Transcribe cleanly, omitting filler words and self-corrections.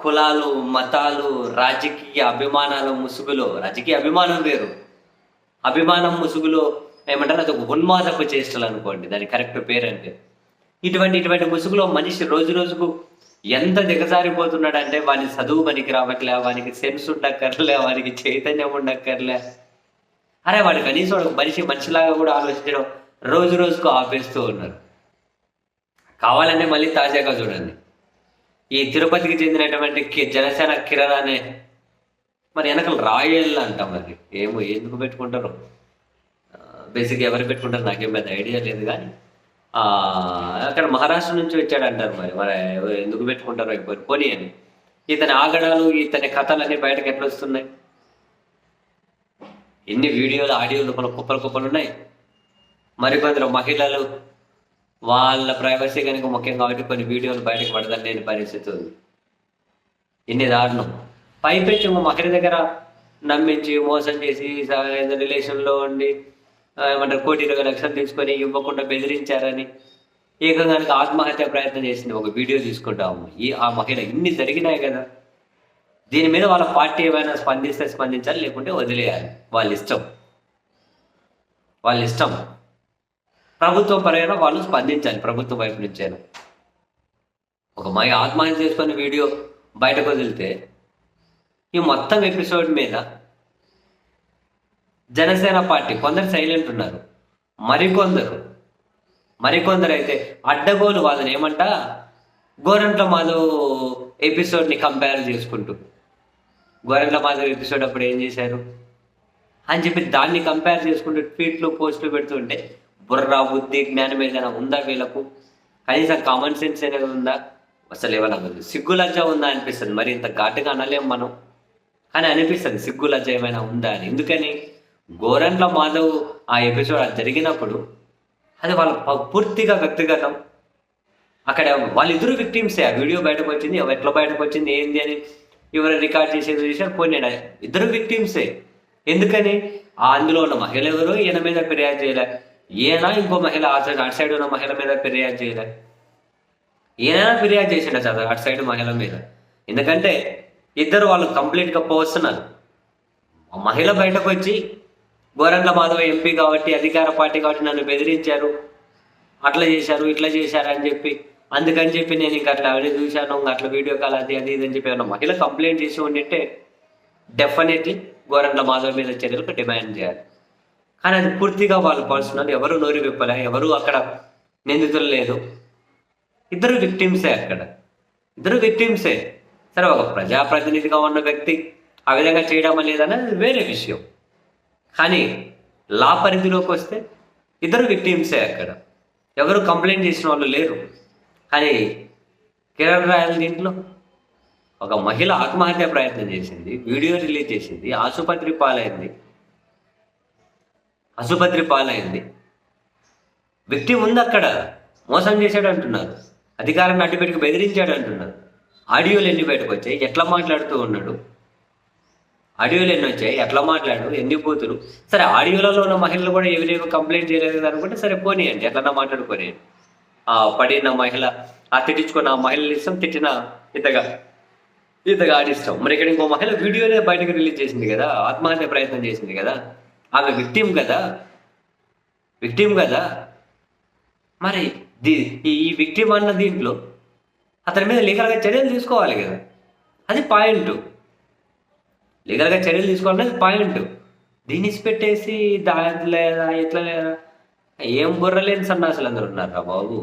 కులాలు, మతాలు, రాజకీయ అభిమానాల ముసుగులో రాజకీయ అభిమానం వేరు. అభిమానం ముసుగులో ఏమంటారు అదొక ఉన్మాదపు చేష్టలు అనుకోండి దాని కరెక్ట్ పేరంటే. ఇటువంటి ముసుగులో మనిషి రోజు రోజుకు ఎంత దిగజారిపోతున్నాడంటే వాని చదువు పనికి రావట్లే, వానికి సెన్స్ ఉండక్కర్లే, వానికి చైతన్యం ఉండక్కర్లే. అరే వాడు కనీసం మనిషిలాగా కూడా ఆలోచించడం రోజు రోజుకు ఆపేస్తూ ఉన్నారు. కావాలంటే మళ్ళీ తాజాగా చూడండి, ఈ తిరుపతికి చెందినటువంటి జనసేన కిరణ్ అనే మరి వెనకలు రాయేళ్ళు అంట. మరి ఏమో ఎందుకు పెట్టుకుంటారు, బేసిక్గా ఎవరు పెట్టుకుంటారు నాకేం పెద్ద ఐడియా లేదు. కానీ అక్కడ మహారాష్ట్ర నుంచి వచ్చాడు అంటారు. మరి ఎందుకు పెట్టుకుంటారో అయిపోయి పోనీ అని. ఇతని ఆగడాలు, ఇతని కథలన్నీ బయటకు ఎట్లా వస్తున్నాయి? ఎన్ని వీడియోలు, ఆడియోలు కుప్పలు ఉన్నాయి. మరికొందరు మహిళలు వాళ్ళ ప్రైవసీ కనుక ముఖ్యం కాబట్టి కొన్ని వీడియోలు బయటకు పడదని పరిస్థితి ఉంది. ఎన్ని దారుణం. పైపెచ్చి మహిళ దగ్గర నమ్మించి మోసం చేసి రిలేషన్లో ఉండి ఏమంటారు 1,20,00,000 తీసుకొని ఇవ్వకుండా బెదిరించారని ఏకంగా ఆత్మహత్య ప్రయత్నం చేసింది. ఒక వీడియో తీసుకుంటాము. ఆ మహిళ ఇన్ని జరిగినాయి కదా. దీని మీద వాళ్ళ పార్టీ ఏమైనా స్పందిస్తే స్పందించాలి, లేకుంటే వదిలేయాలి. వాళ్ళ ఇష్టం. ప్రభుత్వం పరంగా వాళ్ళు స్పందించాలి, ప్రభుత్వం వైపు నుంచైనా. ఒక ఆత్మహత్య చేసుకుని వీడియో బయటకు వదిలితే ఈ మొత్తం ఎపిసోడ్ మీద జనసేన పార్టీ కొందరు సైలెంట్ ఉన్నారు. మరికొందరు అయితే అడ్డగోలు వాళ్ళని ఏమంట గోరంట్ల మాధవ్ ఎపిసోడ్ని కంపేర్ చేసుకుంటూ, గోరంట్ల మాధవ్ ఎపిసోడ్ అప్పుడు ఏం చేశారు అని చెప్పి దాన్ని కంపేర్ చేసుకుంటూ ట్వీట్లు, పోస్టులు పెడుతుంటే బుర్ర, బుద్ధి, జ్ఞానం ఏదైనా ఉందా వీళ్ళకు? కనీసం కామన్ సెన్స్ అనేది ఉందా? అసలు ఏమైనా సిగ్గు లజ్జ ఉందా అనిపిస్తుంది. మరి ఇంత ఘాటుగా అనలేం మనం, కానీ అనిపిస్తుంది సిగ్గు లజ్జ ఏమైనా ఉందా అని. ఎందుకని గోరంట్ల మాధవ్ ఆ ఎపిసోడ్ అది జరిగినప్పుడు అది వాళ్ళ పూర్తిగా వ్యక్తిగతం. అక్కడ వాళ్ళిద్దరు విక్టిమ్సే. ఆ వీడియో బయటకు వచ్చింది, ఎట్లా బయటకు వచ్చింది ఏంది అని ఎవరు రికార్డ్ చేసేది చేశారు, పోయినాడు. ఇద్దరు విక్టిమ్సే. ఎందుకని అందులో ఉన్న మహిళ ఎవరు ఈయన మీద ఫిర్యాదు చేయలే, ఈయన ఇంకో మహిళ అటు సైడ్ ఉన్న మహిళ మీద ఫిర్యాదు చేయలే. ఈయన ఫిర్యాదు చేసిండ చదువు అటు సైడ్ మహిళ మీద. ఎందుకంటే ఇద్దరు వాళ్ళు కంప్లీట్గా పోస్తున్నారు. మహిళ బయటకు వచ్చి గోరంట్ల మాధవ ఎంపీ కాబట్టి, అధికార పార్టీ కాబట్టి నన్ను బెదిరించారు, అట్లా చేశారు, ఇట్లా చేశారు అని చెప్పి, అందుకని చెప్పి నేను ఇంకా అట్లా అవన్నీ చూశాను, అట్లా వీడియో కాల్ అది ఇది అని చెప్పి ఏమన్నా మహిళ కంప్లైంట్ చేసి ఉండింటే డెఫినెట్లీ గోరంట్ల మాధవ్ మీద చర్యలకు డిమాండ్ చేయాలి. కానీ అది పూర్తిగా వాళ్ళు పర్సనల్. ఎవరు నోరు విప్పలే, ఎవరు అక్కడ నిందితులు లేదు. ఇద్దరు విక్టిమ్సే. సరే, ఒక ప్రజాప్రతినిధిగా ఉన్న వ్యక్తి ఆ విధంగా చేయడం లేదనేది వేరే విషయం. కానీ లా పరిధిలోకి వస్తే ఇద్దరు విక్టిమ్సే. అక్కడ ఎవరు కంప్లైంట్ చేసిన వాళ్ళు లేరు. కానీ కిరణ్ రాయల్ దీంట్లో ఒక మహిళ ఆత్మహత్య ప్రయత్నం చేసింది, వీడియో రిలీజ్ చేసింది, ఆసుపత్రి పాలైంది. విక్టిమ్ ఉంది అక్కడ, మోసం చేశాడు అంటున్నారు, అధికారాన్ని అడ్డుపెట్టుకు బెదిరించాడు అంటున్నారు. ఆడియోలు ఎన్ని బయటకు వచ్చాయి, ఎట్లా మాట్లాడుతూ ఉన్నాడు, ఆడియోలు ఎన్ని వచ్చాయి, ఎట్లా మాట్లాడు, ఎన్ని బూతులు. సరే, ఆడియోలలో ఉన్న మహిళలు కూడా ఎవరేమో కంప్లైంట్ చేయలేదు అనుకుంటే సరే పోనీయండి, ఎట్లన్నా మాట్లాడుకోనియండి. పడిన మహిళ తిట్టించుకున్న ఆ మహిళలు ఇష్టం, తిట్టిన ఇంతగా ఆడిస్తాం. మరి ఇక్కడ ఇంకో మహిళ వీడియోనే బయటకు రిలీజ్ చేసింది కదా, ఆత్మహత్య ప్రయత్నం చేసింది కదా, ఆమె విక్టిమ్ కదా. మరి ఈ విక్టిమ్ అన్న దీంట్లో అతని మీద లీగల్గా చర్యలు తీసుకోవాలి కదా, అది పాయింట్. లీగల్గా చర్యలు తీసుకోవాలనేది పాయింట్. దీన్ని పెట్టేసి లేదా ఎట్లా లేదా ఏం బుర్రలేని సన్నాసులు అందరూ ఉన్నారా బాబు.